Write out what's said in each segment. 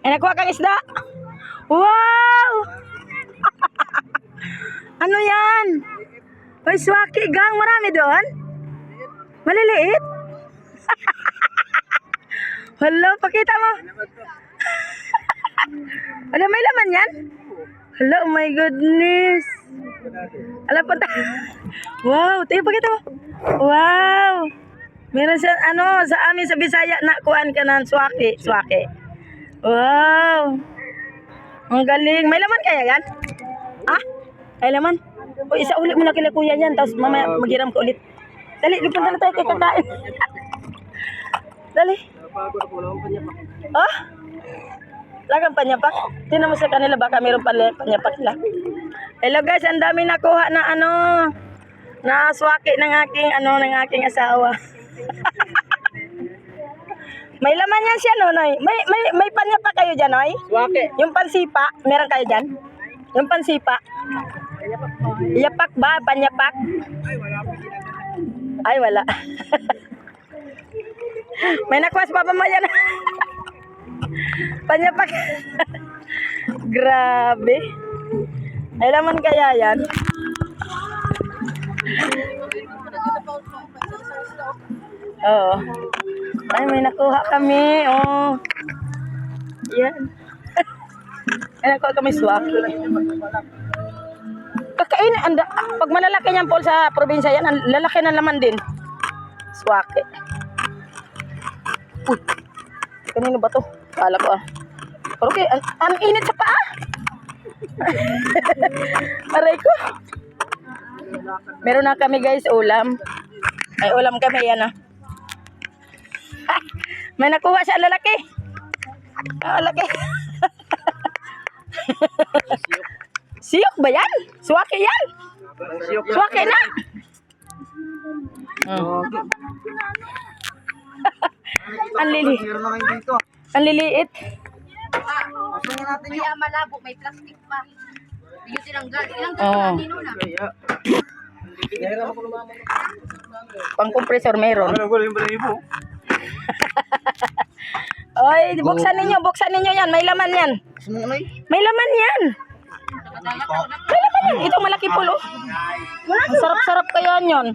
Ay, nakuha kang isda. Wow! Ano yan? Uy, swaki gang. Marami doon? Maliliit? Hello, pakita mo. Ano, may laman yan? Hello, oh my goodness. Alam po ta. Wow, tayo pakita mo. Wow. Meron siya, ano, sa amin sa Bisaya, nakuhaan ka ng swaki. Swaki. Wow. Ang galing. May laman kaya yan? Ah? May laman? O, isa ulit mo na kila kuya yan, tapos mamaya maghiram ka ulit. Dali, punta na tayo kay kakain. Dali. Ah? Lagang panyapak? Tingnan mo sa kanila, baka mayroon panyapak sila. Hello guys, ang dami nakuha na ano, na swaki ng aking asawa. May laman yan siya, no, Noy? May panyapak kayo dyan, Noy? Swaki. Yung pansipa, meron kayo dyan? Yung pansipa. Yapak ba? Panyapak? Ay, wala. May nakuha sa papa mo yan. Panyapak. Grabe. Ay laman kaya yan? Oo. Ay, may nakuha kami. Oh. Yan. Ay, nakuha kami swaki. Kakainin. Pag malalaki niyan, Paul, sa probinsya yan, ang lalaki ng laman din. Swaki. Uy. Kanino ba to? Kala ko ah. Pero okay, ang init sa paa. Aray ko. Meron na kami guys, ulam. Ay, ulam kami yan ah. May nakuha siya lalaki. Lalaki. Siyok ba yan? Swaki yan? Swaki na. Ang liliit. Kaya malabo, may plastic pa. Yung tinanggal. Ilang taon na nino na. Pang compressor meron. Oy, buksan ninyo yan. May laman yan. May laman yan. May laman yan. Ito malaki pulo. Ang sarap-sarap kaya yan.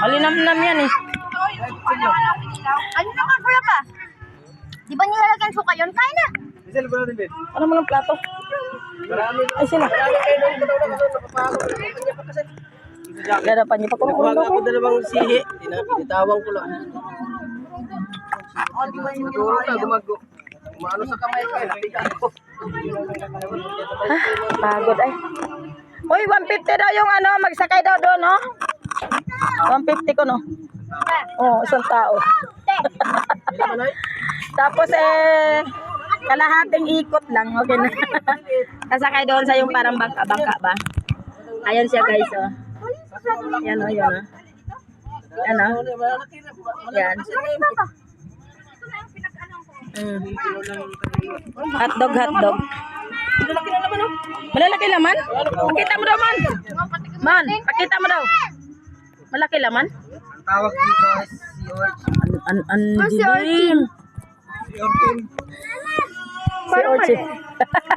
Malinamnam yan eh. Ano na ka, kuya pa? Di ba nilalagyan suka yun? Kain na. Ano mo ng plato? Ay sila. Dadapan niyo pa kung Nakuha nga ako dalawang sihi. Tinawang ko lang. Naturo ka, gumago. Umano sa kamay ko, napigaan ko. Pagod ay. Uy, 150 daw yung ano, magsakay daw doon, no? 150 ko, no? Oh, isang tao. Tapos kalahating ikot lang, okay na. Sasakay doon sa yung parang bangka ba? Ayan siya guys, oh. Yan oh, yan oh. Yan oh. Yan. Hotdog. Malalaki laman? Pakita mo daw, man. Man, pakita mo daw. Malaki laman? Ang tawag dito ay si Orch. Si Orchim. Si Orchim.